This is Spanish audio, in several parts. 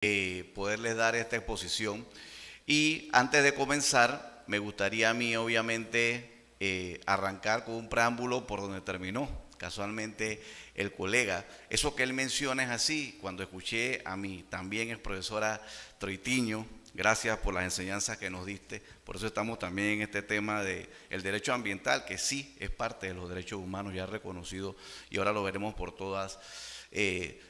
poderles dar esta exposición. Y antes de comenzar, me gustaría a mí, obviamente, arrancar con un preámbulo por donde terminó casualmente el colega. Eso que él menciona es así. Cuando escuché a mí, también es profesora Troitiño, gracias por las enseñanzas que nos diste. Por eso estamos también en este tema del derecho ambiental, que sí es parte de los derechos humanos ya reconocido, y ahora lo veremos por todas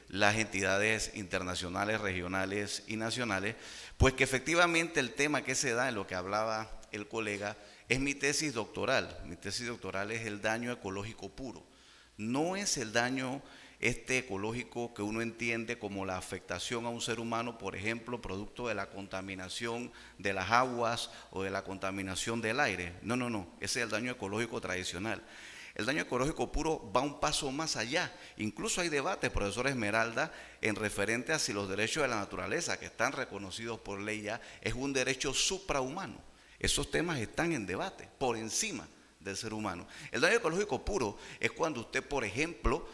las entidades internacionales, regionales y nacionales. Pues que efectivamente el tema que se da, en lo que hablaba el colega, es mi tesis doctoral. Mi tesis doctoral es el daño ecológico puro. No es el daño ecológico que uno entiende como la afectación a un ser humano, por ejemplo, producto de la contaminación de las aguas o de la contaminación del aire. No, no, no, ese es el daño ecológico tradicional. El daño ecológico puro va un paso más allá. Incluso hay debates, profesor Esmeralda, en referente a si los derechos de la naturaleza, que están reconocidos por ley ya, es un derecho suprahumano. Esos temas están en debate, por encima del ser humano. El daño ecológico puro es cuando usted, por ejemplo,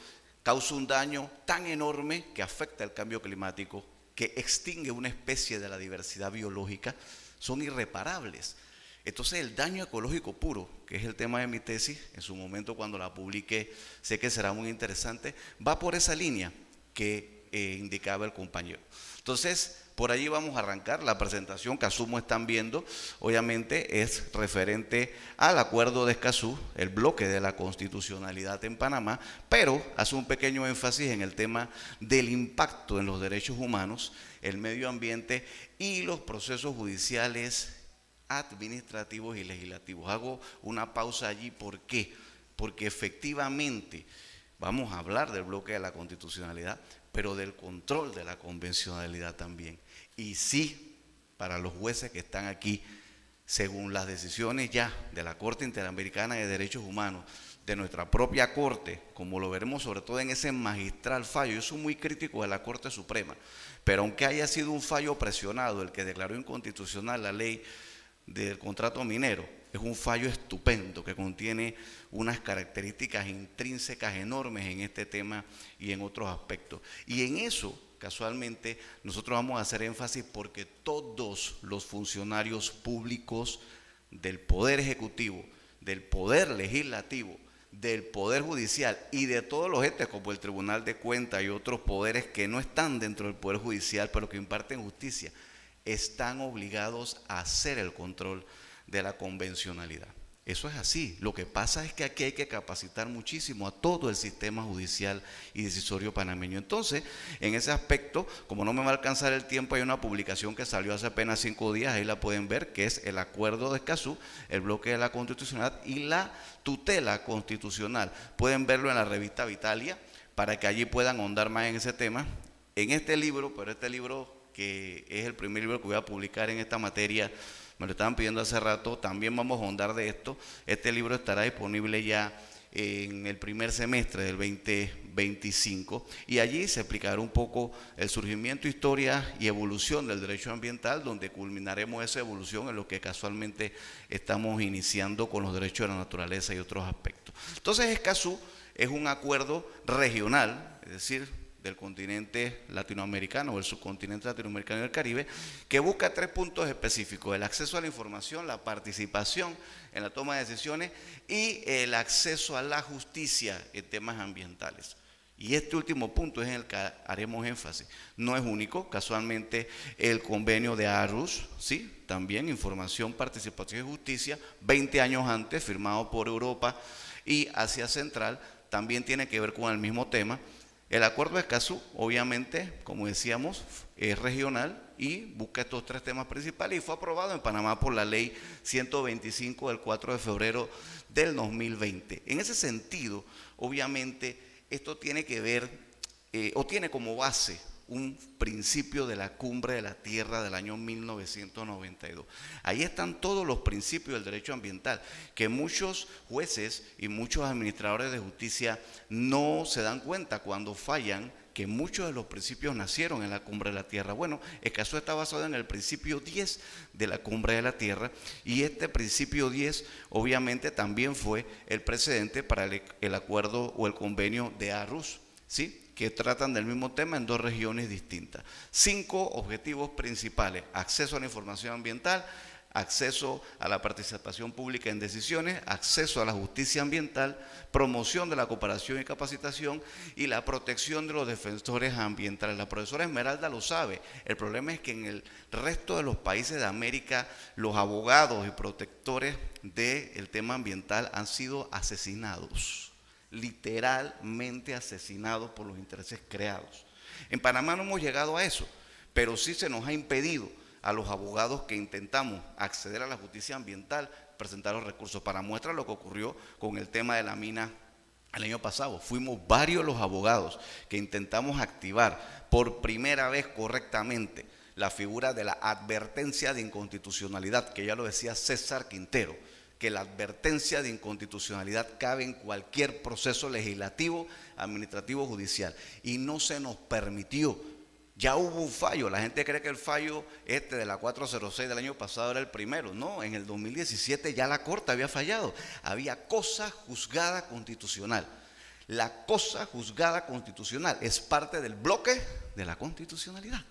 causa un daño tan enorme que afecta el cambio climático, que extingue una especie de la diversidad biológica, son irreparables. Entonces el daño ecológico puro, que es el tema de mi tesis, en su momento cuando la publique, sé que será muy interesante, va por esa línea que indicaba el compañero. Entonces, por allí vamos a arrancar. La presentación que asumo están viendo, obviamente es referente al acuerdo de Escazú, el bloque de la constitucionalidad en Panamá, pero hace un pequeño énfasis en el tema del impacto en los derechos humanos, el medio ambiente y los procesos judiciales, administrativos y legislativos. Hago una pausa allí. ¿Por qué? Porque efectivamente vamos a hablar del bloque de la constitucionalidad, pero del control de la convencionalidad también. Y sí, para los jueces que están aquí, según las decisiones ya de la Corte Interamericana de Derechos Humanos, de nuestra propia Corte, como lo veremos sobre todo en ese magistral fallo, yo soy muy crítico de la Corte Suprema, pero aunque haya sido un fallo presionado el que declaró inconstitucional la ley del contrato minero, es un fallo estupendo que contiene unas características intrínsecas enormes en este tema y en otros aspectos. Y en eso, casualmente, nosotros vamos a hacer énfasis porque todos los funcionarios públicos del Poder Ejecutivo, del Poder Legislativo, del Poder Judicial y de todos los entes como el Tribunal de Cuentas y otros poderes que no están dentro del Poder Judicial pero que imparten justicia, están obligados a hacer el control de la convencionalidad. Eso es así. Lo que pasa es que aquí hay que capacitar muchísimo a todo el sistema judicial y decisorio panameño. Entonces, en ese aspecto, como no me va a alcanzar el tiempo, hay una publicación que salió hace apenas 5 días, ahí la pueden ver, que es el acuerdo de Escazú, el bloque de la constitucionalidad y la tutela constitucional. Pueden verlo en la revista Vitalia para que allí puedan ahondar más en ese tema. En este libro, pero este libro que es el primer libro que voy a publicar en esta materia, me lo estaban pidiendo hace rato, también vamos a ahondar de esto. Este libro estará disponible ya en el primer semestre del 2025 y allí se explicará un poco el surgimiento, historia y evolución del derecho ambiental, donde culminaremos esa evolución en lo que casualmente estamos iniciando con los derechos de la naturaleza y otros aspectos. Entonces Escazú es un acuerdo regional, es decir, del continente latinoamericano o el subcontinente latinoamericano y el Caribe, que busca 3 puntos específicos: el acceso a la información, la participación en la toma de decisiones y el acceso a la justicia en temas ambientales. Y este último punto es en el que haremos énfasis. No es único, casualmente el convenio de Aarhus, ¿sí? También información, participación y justicia, 20 años antes, firmado por Europa y Asia Central, también tiene que ver con el mismo tema. El acuerdo de Escazú, obviamente, como decíamos, es regional y busca estos 3 temas principales y fue aprobado en Panamá por la ley 125 del 4 de febrero del 2020. En ese sentido, obviamente, esto tiene que ver o tiene como base un principio de la Cumbre de la Tierra del año 1992. Ahí están todos los principios del derecho ambiental, que muchos jueces y muchos administradores de justicia no se dan cuenta cuando fallan, que muchos de los principios nacieron en la Cumbre de la Tierra. Bueno, Escazú está basado en el principio 10 de la Cumbre de la Tierra y este principio 10 obviamente también fue el precedente para el acuerdo o el convenio de Aarhus, ¿sí? que tratan del mismo tema en 2 regiones distintas. 5 objetivos principales: acceso a la información ambiental, acceso a la participación pública en decisiones, acceso a la justicia ambiental, promoción de la cooperación y capacitación y la protección de los defensores ambientales. La profesora Esmeralda lo sabe. El problema es que en el resto de los países de América los abogados y protectores del tema ambiental han sido asesinados, literalmente asesinados por los intereses creados. En Panamá no hemos llegado a eso, pero sí se nos ha impedido a los abogados que intentamos acceder a la justicia ambiental presentar los recursos. Para muestra lo que ocurrió con el tema de la mina el año pasado. Fuimos varios los abogados que intentamos activar por primera vez correctamente la figura de la advertencia de inconstitucionalidad, que ya lo decía César Quintero, que la advertencia de inconstitucionalidad cabe en cualquier proceso legislativo, administrativo, judicial, y no se nos permitió. Ya hubo un fallo. La gente cree que el fallo de la 406 del año pasado era el primero. No, en el 2017 ya la Corte había fallado. Había cosa juzgada constitucional. La cosa juzgada constitucional es parte del bloque de la constitucionalidad.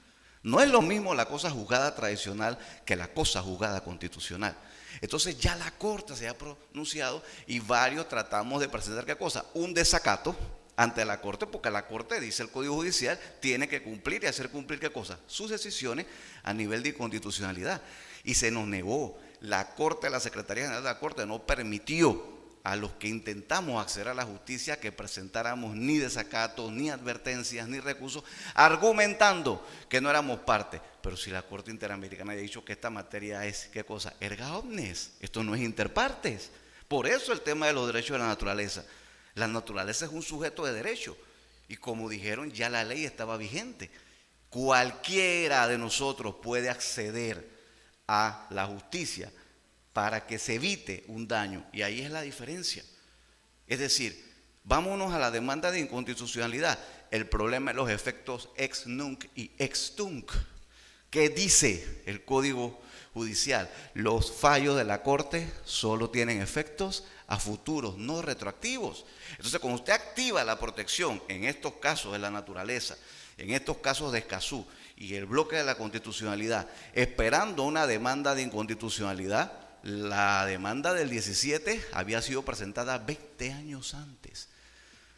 No es lo mismo la cosa juzgada tradicional que la cosa juzgada constitucional. Entonces ya la Corte se ha pronunciado y varios tratamos de presentar ¿qué cosa? Un desacato ante la Corte, porque la Corte, dice el Código Judicial, tiene que cumplir y hacer cumplir ¿qué cosa? Sus decisiones a nivel de inconstitucionalidad. Y se nos negó. La Corte, la Secretaría General de la Corte no permitió a los que intentamos acceder a la justicia que presentáramos ni desacatos, ni advertencias, ni recursos, argumentando que no éramos parte. Pero si la Corte Interamericana ha dicho que esta materia es, ¿qué cosa? Erga omnes, esto no es interpartes. Por eso el tema de los derechos de la naturaleza. La naturaleza es un sujeto de derecho y como dijeron, ya la ley estaba vigente. Cualquiera de nosotros puede acceder a la justicia para que se evite un daño, y ahí es la diferencia. Es decir, vámonos a la demanda de inconstitucionalidad. El problema es los efectos ex nunc y ex tunc. ¿Qué dice el Código Judicial? Los fallos de la Corte solo tienen efectos a futuros, no retroactivos. Entonces, cuando usted activa la protección en estos casos de la naturaleza, en estos casos de Escazú y el bloque de la constitucionalidad, esperando una demanda de inconstitucionalidad, la demanda del 17 había sido presentada 20 años antes.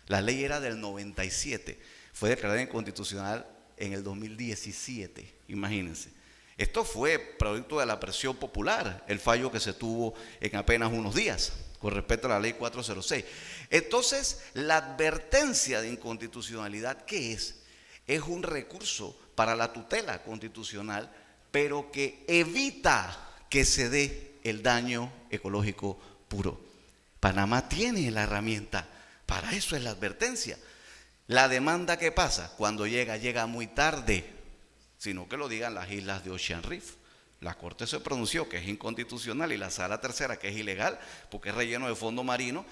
La ley era del 97, fue declarada inconstitucional en el 2017, imagínense. Esto fue producto de la presión popular, el fallo que se tuvo en apenas unos días con respecto a la ley 406. Entonces, la advertencia de inconstitucionalidad, ¿qué es? Es un recurso para la tutela constitucional, pero que evita que se dé el daño ecológico puro. Panamá tiene la herramienta, para eso es la advertencia. La demanda, ¿qué pasa? Cuando llega muy tarde, sino que lo digan las islas de Ocean Reef. La Corte se pronunció que es inconstitucional y la Sala Tercera que es ilegal porque es relleno de fondo marino,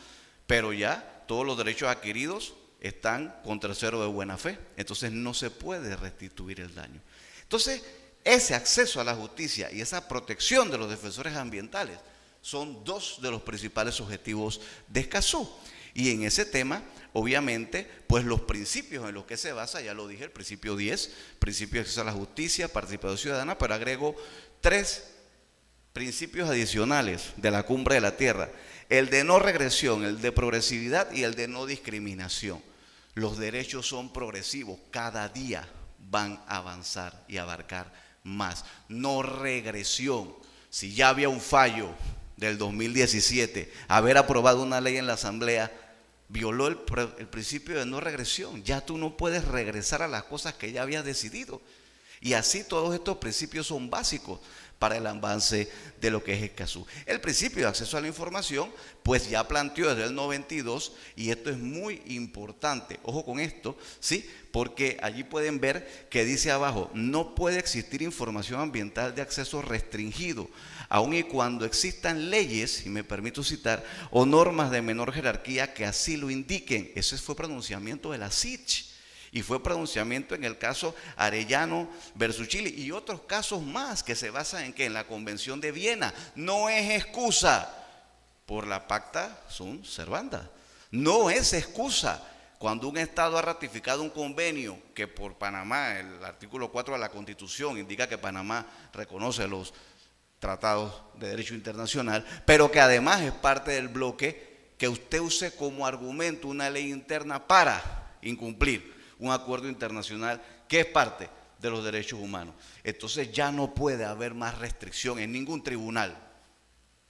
pero ya todos los derechos adquiridos están con terceros de buena fe, entonces no se puede restituir el daño. Entonces, ese acceso a la justicia y esa protección de los defensores ambientales son 2 de los principales objetivos de Escazú. Y en ese tema, obviamente, pues los principios en los que se basa, ya lo dije, el principio 10, principio de acceso a la justicia, participación ciudadana, pero agrego 3 principios adicionales de la Cumbre de la Tierra: el de no regresión, el de progresividad y el de no discriminación. Los derechos son progresivos, cada día van a avanzar y abarcar más. No regresión. Si ya había un fallo del 2017, haber aprobado una ley en la Asamblea violó el principio de no regresión. Ya tú no puedes regresar a las cosas que ya habías decidido. Y así todos estos principios son básicos para el avance de lo que es Escazú. El principio de acceso a la información, pues ya planteó desde el 92, y esto es muy importante, ojo con esto, ¿sí? Porque allí pueden ver que dice abajo: no puede existir información ambiental de acceso restringido, aun y cuando existan leyes, y me permito citar, o normas de menor jerarquía que así lo indiquen. Ese fue pronunciamiento de la SICH. Y fue pronunciamiento en el caso Arellano versus Chile y otros casos más que se basan en que en la Convención de Viena. No es excusa por la Pacta Sunt Servanda. No es excusa Cuando un Estado ha ratificado un convenio que por Panamá, el artículo 4 de la Constitución indica que Panamá reconoce los tratados de derecho internacional, pero que además es parte del bloque, que usted use como argumento una ley interna para incumplir un acuerdo internacional que es parte de los derechos humanos. Entonces ya no puede haber más restricción en ningún tribunal,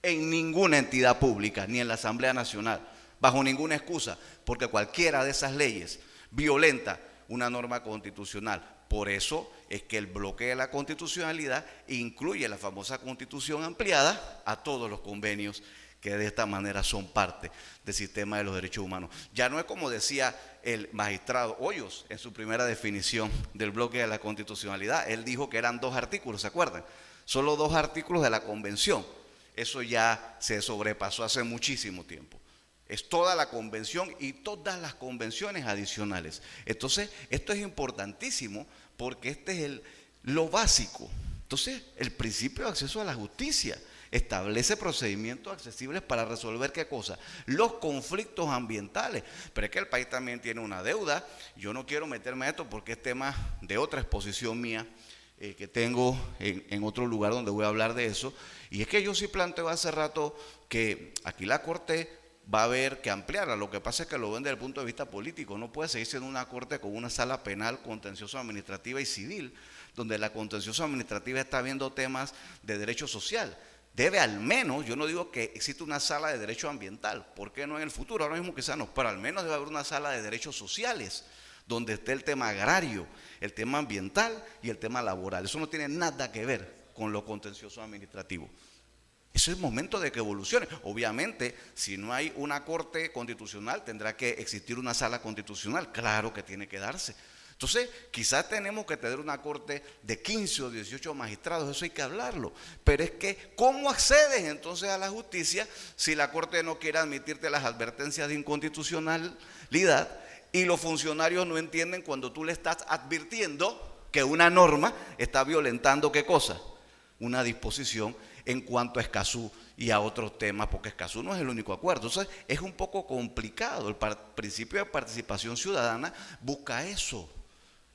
en ninguna entidad pública, ni en la Asamblea Nacional, bajo ninguna excusa, porque cualquiera de esas leyes violenta una norma constitucional. Por eso es que el bloque de la constitucionalidad incluye la famosa Constitución ampliada a todos los convenios que de esta manera son parte del sistema de los derechos humanos. Ya no es como decía el magistrado Hoyos en su primera definición del bloque de la constitucionalidad. Él dijo que eran 2 artículos, ¿se acuerdan? Solo 2 artículos de la convención. Eso ya se sobrepasó hace muchísimo tiempo. Es toda la convención y todas las convenciones adicionales. Entonces, esto es importantísimo porque este es lo básico. Entonces, el principio de acceso a la justicia establece procedimientos accesibles para resolver ¿qué cosa? Los conflictos ambientales. Pero es que el país también tiene una deuda. Yo no quiero meterme a esto porque es tema de otra exposición mía que tengo en otro lugar donde voy a hablar de eso. Y es que yo sí planteo hace rato que aquí la Corte va a haber que ampliarla. Lo que pasa es que lo ven desde el punto de vista político. No puede seguir siendo una corte con una sala penal, contencioso administrativa y civil, donde la contencioso administrativa está viendo temas de derecho social. Debe al menos, yo no digo que existe una sala de derecho ambiental, ¿por qué no en el futuro? Ahora mismo quizás no, pero al menos debe haber una sala de derechos sociales, donde esté el tema agrario, el tema ambiental y el tema laboral. Eso no tiene nada que ver con lo contencioso administrativo. Eso es momento de que evolucione. Obviamente, si no hay una corte constitucional, tendrá que existir una sala constitucional. Claro que tiene que darse. Entonces, quizás tenemos que tener una corte de 15 o 18 magistrados, eso hay que hablarlo. Pero es que, ¿cómo accedes entonces a la justicia si la corte no quiere admitirte las advertencias de inconstitucionalidad y los funcionarios no entienden cuando tú le estás advirtiendo que una norma está violentando ¿qué cosa? Una disposición en cuanto a Escazú y a otros temas, porque Escazú no es el único acuerdo. Entonces, es un poco complicado. El principio de participación ciudadana busca eso.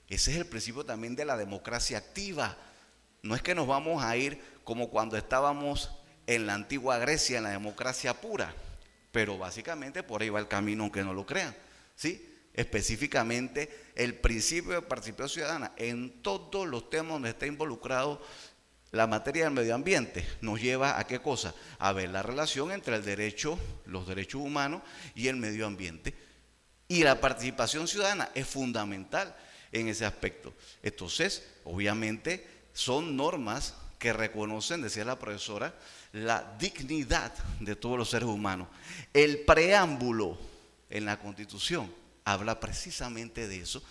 Ese es el principio también de la democracia activa. No es que nos vamos a ir como cuando estábamos en la antigua Grecia, en la democracia pura, pero básicamente por ahí va el camino, aunque no lo crean, ¿sí? Específicamente el principio de participación ciudadana en todos los temas donde está involucrado la materia del medio ambiente nos lleva a ¿qué cosa? A ver la relación entre el derecho, los derechos humanos y el medio ambiente. Y la participación ciudadana es fundamental en ese aspecto. Entonces, obviamente, son normas que reconocen, decía la profesora, la dignidad de todos los seres humanos. El preámbulo en la Constitución habla precisamente de eso.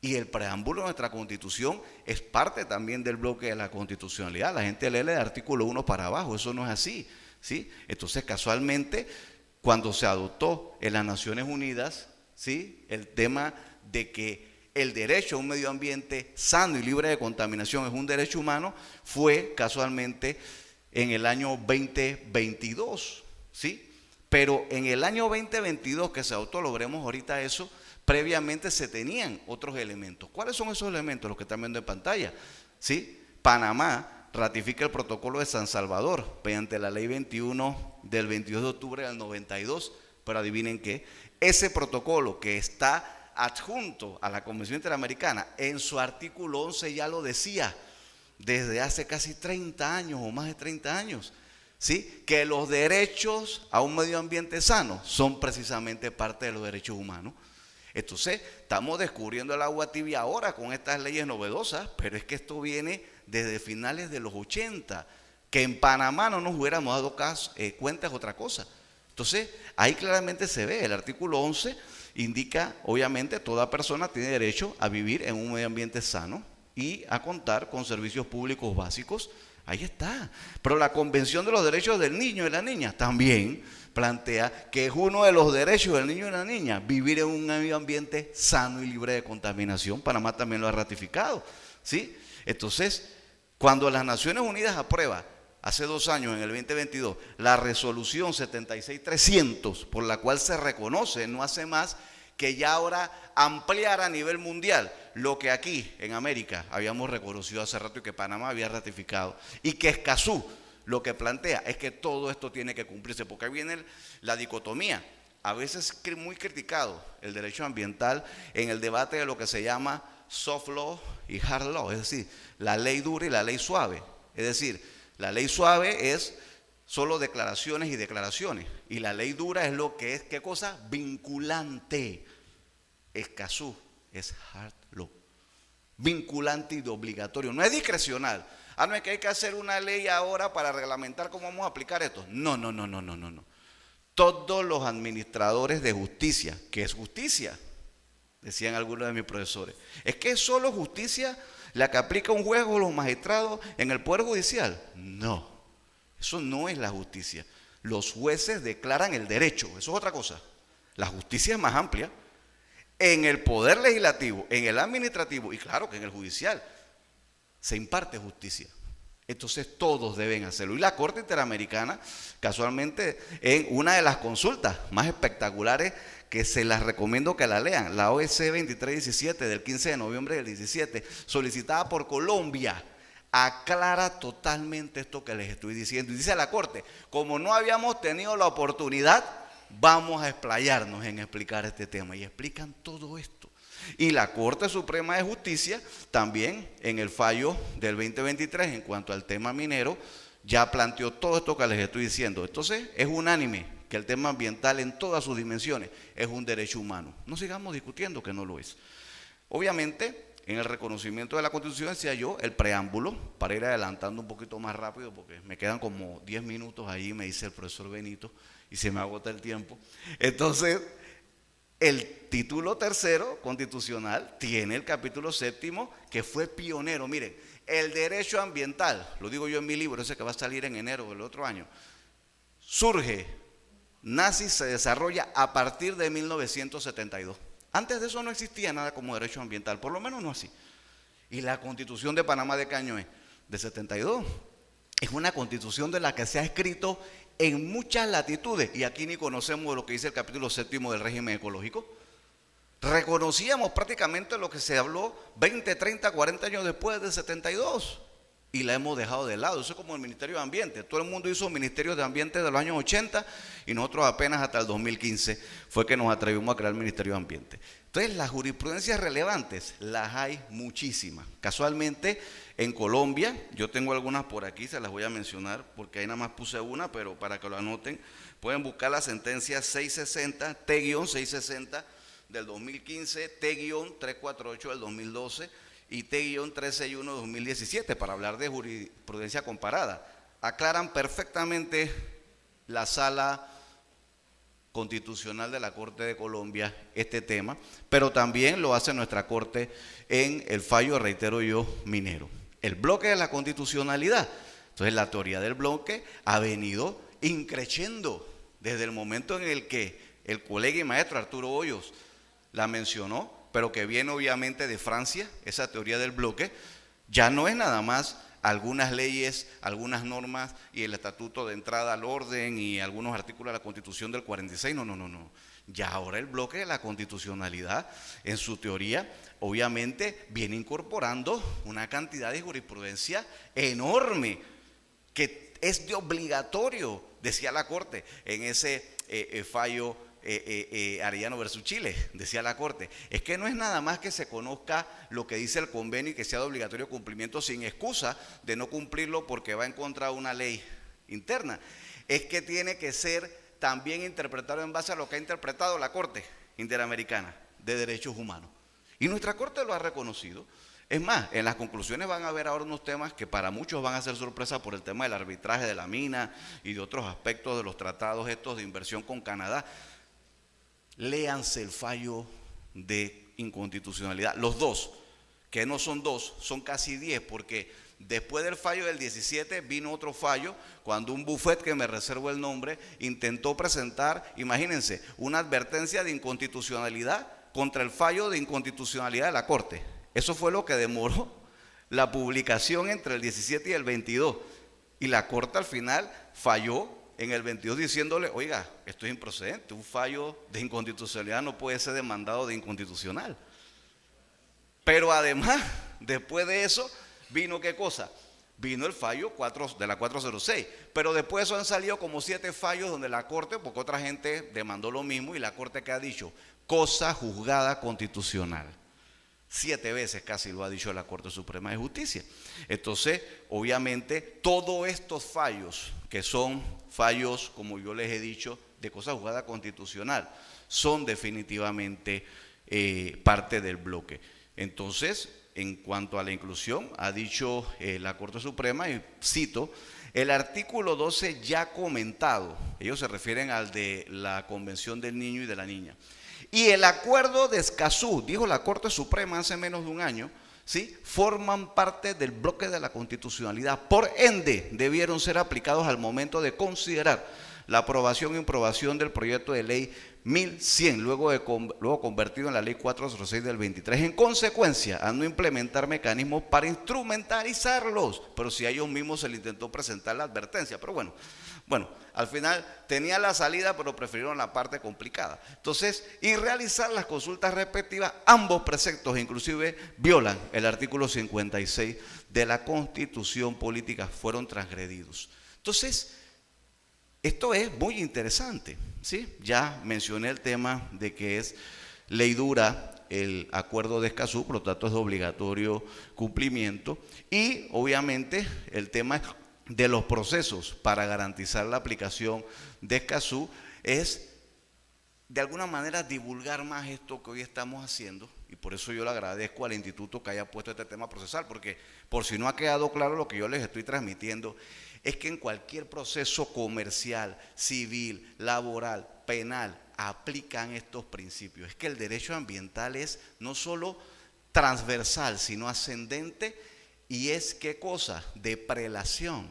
Y el preámbulo de nuestra Constitución es parte también del bloque de la constitucionalidad. La gente lee el artículo 1 para abajo, eso no es así, ¿sí? Entonces, casualmente, cuando se adoptó en las Naciones Unidas, ¿sí?, el tema de que el derecho a un medio ambiente sano y libre de contaminación es un derecho humano, fue casualmente en el año 2022, ¿sí? Pero en el año 2022 que se adoptó, lo veremos ahorita eso, previamente se tenían otros elementos. ¿Cuáles son esos elementos? Los que están viendo en pantalla, ¿sí? Panamá ratifica el protocolo de San Salvador mediante la ley 21 del 22 de octubre del 92, pero adivinen qué, ese protocolo que está adjunto a la Convención Interamericana, en su artículo 11 ya lo decía, desde hace casi 30 años o más de 30 años, ¿sí?, que los derechos a un medio ambiente sano son precisamente parte de los derechos humanos. Entonces, estamos descubriendo el agua tibia ahora con estas leyes novedosas, pero es que esto viene desde finales de los 80, que en Panamá no nos hubiéramos dado cuenta es otra cosa. Entonces, ahí claramente se ve, el artículo 11 indica, obviamente, toda persona tiene derecho a vivir en un medio ambiente sano y a contar con servicios públicos básicos. Ahí está. Pero la Convención de los Derechos del Niño y la Niña también plantea que es uno de los derechos del niño y la niña vivir en un medio ambiente sano y libre de contaminación. Panamá también lo ha ratificado, ¿sí? Entonces, cuando las Naciones Unidas aprueba hace 2 años, en el 2022, la resolución 76300, por la cual se reconoce, no hace más que ya ahora ampliara a nivel mundial lo que aquí en América habíamos reconocido hace rato y que Panamá había ratificado, y que Escazú lo que plantea es que todo esto tiene que cumplirse, porque ahí viene la dicotomía. A veces muy criticado el derecho ambiental en el debate de lo que se llama soft law y hard law, es decir, la ley dura y la ley suave. Es decir, la ley suave es solo declaraciones y declaraciones, y la ley dura es lo que es, ¿qué cosa? Vinculante. Escazú es hard law, vinculante y obligatorio, no es discrecional. Ah, no es que hay que hacer una ley ahora para reglamentar cómo vamos a aplicar esto. No, no, no, no, no, no, no. Todos los administradores de justicia, ¿qué es justicia? Decían algunos de mis profesores. ¿Es que es solo justicia la que aplica un juez o los magistrados en el Poder Judicial? No, eso no es la justicia. Los jueces declaran el derecho, eso es otra cosa. La justicia es más amplia. En el Poder Legislativo, en el Administrativo y claro que en el Judicial se imparte justicia. Entonces todos deben hacerlo. Y la Corte Interamericana, casualmente, en una de las consultas más espectaculares que se las recomiendo que la lean, la OEC 2317 del 15 de noviembre del 17, solicitada por Colombia, aclara totalmente esto que les estoy diciendo. Y dice la Corte, como no habíamos tenido la oportunidad, vamos a explayarnos en explicar este tema. Y explican todo esto. Y la Corte Suprema de Justicia también en el fallo del 2023 en cuanto al tema minero ya planteó todo esto que les estoy diciendo. Entonces es unánime que el tema ambiental en todas sus dimensiones es un derecho humano. No sigamos discutiendo que no lo es. Obviamente en el reconocimiento de la Constitución decía yo el preámbulo, para ir adelantando un poquito más rápido porque me quedan como 10 minutos ahí, me dice el profesor Benito, y se me agota el tiempo. Entonces el título tercero constitucional tiene el capítulo séptimo que fue pionero. Miren, el derecho ambiental, lo digo yo en mi libro, ese que va a salir en enero del otro año, surge, nace y se desarrolla a partir de 1972. Antes de eso no existía nada como derecho ambiental, por lo menos no así. Y la Constitución de Panamá, ¿de qué año es? De 72. Es una constitución de la que se ha escrito en muchas latitudes, y aquí ni conocemos lo que dice el capítulo séptimo del régimen ecológico. Reconocíamos prácticamente lo que se habló 20, 30, 40 años después del 72 y la hemos dejado de lado. Eso es como el Ministerio de Ambiente. Todo el mundo hizo ministerios de Ambiente de los años 80 y nosotros apenas hasta el 2015 fue que nos atrevimos a crear el Ministerio de Ambiente. Entonces las jurisprudencias relevantes las hay muchísimas. Casualmente en Colombia, yo tengo algunas por aquí, se las voy a mencionar porque ahí nada más puse una, pero para que lo anoten, pueden buscar la sentencia 660, T-660 del 2015, T-348 del 2012 y T-361 del 2017 para hablar de jurisprudencia comparada. Aclaran perfectamente la Sala Constitucional de la Corte de Colombia este tema, pero también lo hace nuestra Corte en el fallo, reitero yo, minero. El bloque de la constitucionalidad. Entonces la teoría del bloque ha venido increciendo desde el momento en el que el colega y maestro Arturo Hoyos la mencionó, pero que viene obviamente de Francia, esa teoría del bloque. Ya no es nada más algunas leyes, algunas normas y el estatuto de entrada al orden y algunos artículos de la Constitución del 46, no. Ya ahora el bloque de la constitucionalidad en su teoría obviamente viene incorporando una cantidad de jurisprudencia enorme que es de obligatorio, decía la Corte en ese fallo Arellano versus Chile, decía la Corte, es que no es nada más que se conozca lo que dice el convenio y que sea de obligatorio cumplimiento sin excusa de no cumplirlo porque va en contra de una ley interna, es que tiene que ser también interpretado en base a lo que ha interpretado la Corte Interamericana de Derechos Humanos. Y nuestra Corte lo ha reconocido. Es más, en las conclusiones van a haber ahora unos temas que para muchos van a ser sorpresa por el tema del arbitraje de la mina y de otros aspectos de los tratados estos de inversión con Canadá. Léanse el fallo de inconstitucionalidad, los dos, que no son dos, son casi 10, porque después del fallo del 17 vino otro fallo, cuando un bufet, que me reservo el nombre, intentó presentar, imagínense, una advertencia de inconstitucionalidad contra el fallo de inconstitucionalidad de la Corte. Eso fue lo que demoró la publicación entre el 17 y el 22, y la Corte al final falló en el 22 diciéndole, oiga, esto es improcedente, un fallo de inconstitucionalidad no puede ser demandado de inconstitucional. Pero además, después de eso, vino ¿qué cosa? Vino el fallo de la 406, pero después de eso han salido como 7 fallos donde la Corte, porque otra gente demandó lo mismo y la Corte que ha dicho, cosa juzgada constitucional. 7 veces casi lo ha dicho la Corte Suprema de Justicia. Entonces, obviamente, todos estos fallos, que son fallos, como yo les he dicho, de cosa juzgada constitucional, son definitivamente parte del bloque. Entonces, en cuanto a la inclusión, ha dicho la Corte Suprema, y cito, el artículo 12 ya comentado, ellos se refieren al de la Convención del Niño y de la Niña, y el acuerdo de Escazú, dijo la Corte Suprema hace menos de un año, ¿sí?, forman parte del bloque de la constitucionalidad. Por ende, debieron ser aplicados al momento de considerar la aprobación y improbación del proyecto de ley 1100, luego convertido en la ley 406 del 23. En consecuencia, a no implementar mecanismos para instrumentalizarlos, pero si a ellos mismos se les intentó presentar la advertencia. Pero bueno, al final tenía la salida, pero prefirieron la parte complicada. Entonces, y realizar las consultas respectivas, ambos preceptos inclusive violan el artículo 56 de la Constitución Política, fueron transgredidos. Entonces, esto es muy interesante, ¿sí? Ya mencioné el tema de que es ley dura el acuerdo de Escazú, por lo tanto es de obligatorio cumplimiento, y obviamente el tema de los procesos para garantizar la aplicación de Escazú es de alguna manera divulgar más esto que hoy estamos haciendo, y por eso yo le agradezco al instituto que haya puesto este tema procesal, porque por si no ha quedado claro, lo que yo les estoy transmitiendo es que en cualquier proceso comercial, civil, laboral, penal, aplican estos principios. Es que el derecho ambiental es no solo transversal, sino ascendente, y es ¿qué cosa? De prelación.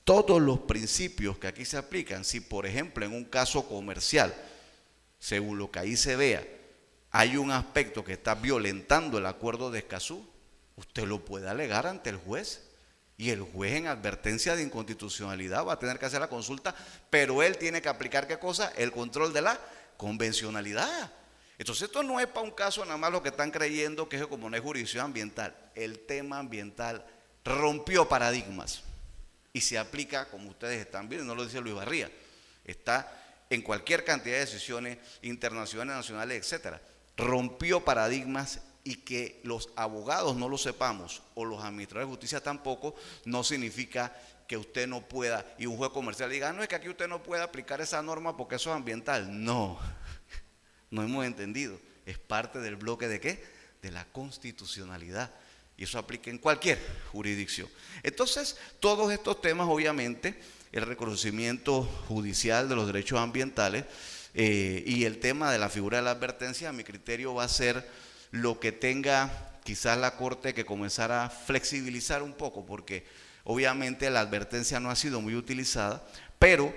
Todos los principios que aquí se aplican, si por ejemplo en un caso comercial, según lo que ahí se vea, hay un aspecto que está violentando el acuerdo de Escazú, usted lo puede alegar ante el juez. Y el juez en advertencia de inconstitucionalidad va a tener que hacer la consulta, pero él tiene que aplicar ¿qué cosa? El control de la convencionalidad. Entonces esto no es para un caso nada más lo que están creyendo que es como no es jurisdicción ambiental. El tema ambiental rompió paradigmas y se aplica, como ustedes están viendo, no lo dice Luis Barría, está en cualquier cantidad de decisiones internacionales, nacionales, etcétera. Rompió paradigmas, y que los abogados no lo sepamos o los administradores de justicia tampoco, no significa que usted no pueda, y un juez comercial diga, no, es que aquí usted no puede aplicar esa norma porque eso es ambiental. No, no hemos entendido. Es parte del bloque de ¿qué? De la constitucionalidad. Y eso aplica en cualquier jurisdicción. Entonces, todos estos temas, obviamente, el reconocimiento judicial de los derechos ambientales y el tema de la figura de la advertencia, a mi criterio va a ser lo que tenga quizás la Corte que comenzar a flexibilizar un poco, porque obviamente la advertencia no ha sido muy utilizada, pero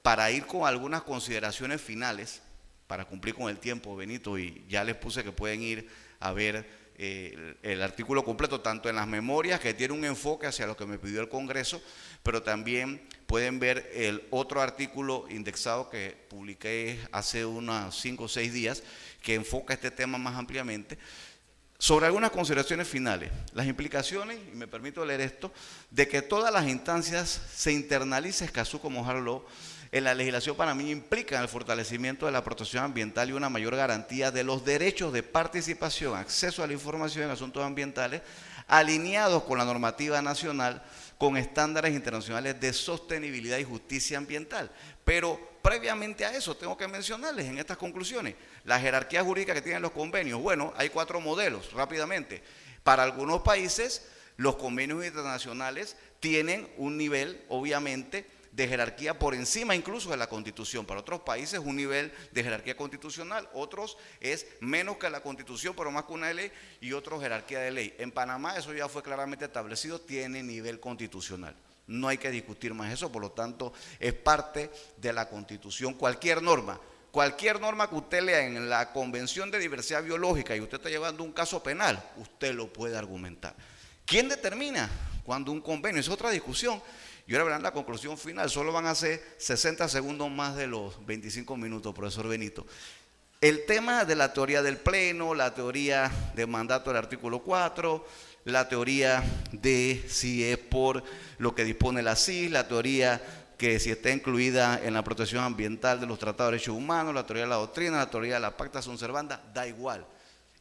para ir con algunas consideraciones finales, para cumplir con el tiempo, Benito, y ya les puse que pueden ir a ver el artículo completo, tanto en las memorias, que tiene un enfoque hacia lo que me pidió el Congreso, pero también pueden ver el otro artículo indexado que publiqué hace unos 5 o 6 días, que enfoca este tema más ampliamente, sobre algunas consideraciones finales. Las implicaciones, y me permito leer esto, de que todas las instancias se internalice Escazú como Harlow en la legislación panameña implican el fortalecimiento de la protección ambiental y una mayor garantía de los derechos de participación, acceso a la información en asuntos ambientales, alineados con la normativa nacional, con estándares internacionales de sostenibilidad y justicia ambiental. Pero previamente a eso tengo que mencionarles en estas conclusiones la jerarquía jurídica que tienen los convenios. Bueno, hay 4 modelos, rápidamente. Para algunos países, los convenios internacionales tienen un nivel, obviamente, de jerarquía por encima incluso de la Constitución. Para otros países un nivel de jerarquía constitucional, otros es menos que la Constitución, pero más que una ley, y otros jerarquía de ley. En Panamá eso ya fue claramente establecido, tiene nivel constitucional. No hay que discutir más eso, por lo tanto es parte de la Constitución. Cualquier norma que usted lea en la Convención de Diversidad Biológica y usted está llevando un caso penal, usted lo puede argumentar. ¿Quién determina cuando un convenio? Es otra discusión. Y ahora verán la conclusión final, solo van a ser 60 segundos más de los 25 minutos, profesor Benito. El tema de la teoría del pleno, la teoría del mandato del artículo 4, la teoría de si es por lo que dispone la CIS, la teoría que si está incluida en la protección ambiental de los tratados de derechos humanos, la teoría de la doctrina, la teoría de la pacta sunt servanda, da igual.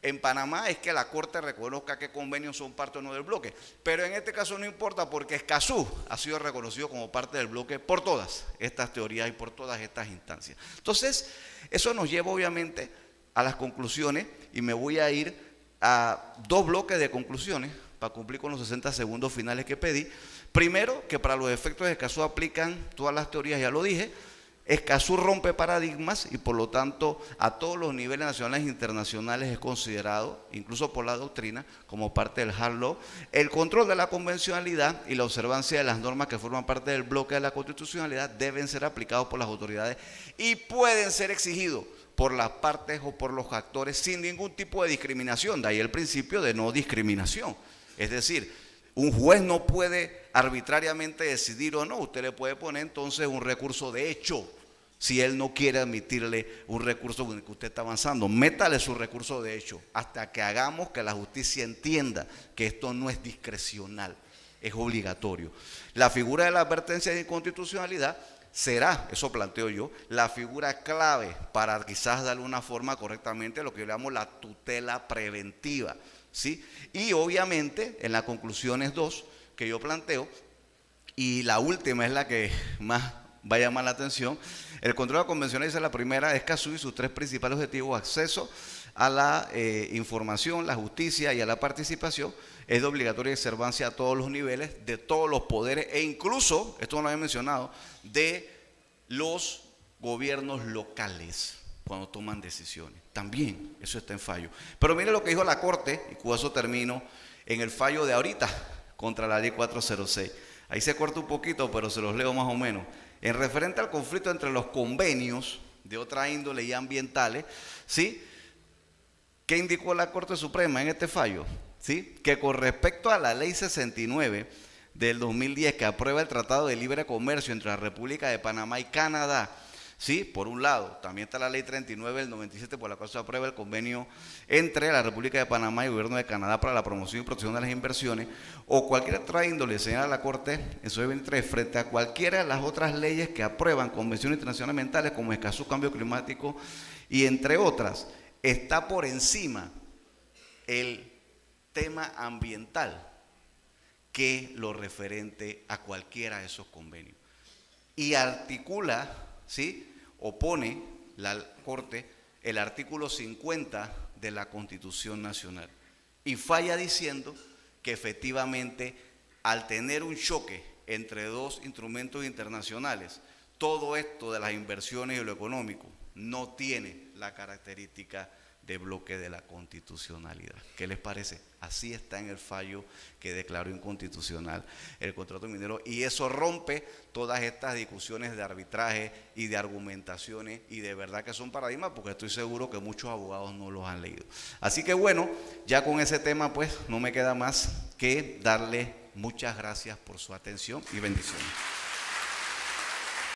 En Panamá es que la Corte reconozca qué convenios son parte o no del bloque, pero en este caso no importa porque Escazú ha sido reconocido como parte del bloque por todas estas teorías y por todas estas instancias. Entonces, eso nos lleva obviamente a las conclusiones y me voy a ir a dos bloques de conclusiones para cumplir con los 60 segundos finales que pedí. Primero, que para los efectos de Escazú aplican todas las teorías, ya lo dije. Escazú rompe paradigmas y por lo tanto a todos los niveles nacionales e internacionales es considerado, incluso por la doctrina, como parte del hard law. El control de la convencionalidad y la observancia de las normas que forman parte del bloque de la constitucionalidad deben ser aplicados por las autoridades y pueden ser exigidos por las partes o por los actores sin ningún tipo de discriminación. De ahí el principio de no discriminación. Es decir, un juez no puede arbitrariamente decidir o no. Usted le puede poner entonces un recurso de hecho si él no quiere admitirle un recurso con el que usted está avanzando. Métale su recurso de hecho hasta que hagamos que la justicia entienda que esto no es discrecional, es obligatorio. La figura de la advertencia de inconstitucionalidad será, eso planteo yo, la figura clave para quizás darle una forma correctamente a lo que yo llamo la tutela preventiva, ¿sí? Y obviamente en las conclusiones 2 que yo planteo, y la última es la que más va a llamar la atención, el control de la convencional dice la primera, es Escazú y sus tres principales objetivos: acceso a la información, la justicia y a la participación, es de obligatoria observancia a todos los niveles, de todos los poderes e incluso, esto no lo había mencionado, de los gobiernos locales cuando toman decisiones. También eso está en fallo. Pero mire lo que dijo la Corte, y con eso termino, en el fallo de ahorita contra la ley 406. Ahí se corta un poquito, pero se los leo más o menos. En referente al conflicto entre los convenios de otra índole y ambientales, ¿sí? ¿Qué indicó la Corte Suprema en este fallo? ¿Sí? Que con respecto a la ley 69 del 2010 que aprueba el Tratado de Libre Comercio entre la República de Panamá y Canadá, ¿sí? Por un lado, también está la ley 39 del 97 por la cual se aprueba el convenio entre la República de Panamá y el Gobierno de Canadá para la promoción y protección de las inversiones, o cualquier otra índole, señala la Corte en su 23, frente a cualquiera de las otras leyes que aprueban convenciones internacionales ambientales como Escazú, cambio climático y entre otras, está por encima el tema ambiental que lo referente a cualquiera de esos convenios. Y articula, ¿sí? Opone la Corte el artículo 50 de la Constitución Nacional y falla diciendo que efectivamente al tener un choque entre dos instrumentos internacionales, todo esto de las inversiones y lo económico no tiene la característica de bloque de la constitucionalidad. ¿Qué les parece? Así está en el fallo que declaró inconstitucional el contrato minero, y eso rompe todas estas discusiones de arbitraje y de argumentaciones, y de verdad que son paradigmas, porque estoy seguro que muchos abogados no los han leído. Así que bueno, ya con ese tema pues no me queda más que darle muchas gracias por su atención y bendiciones.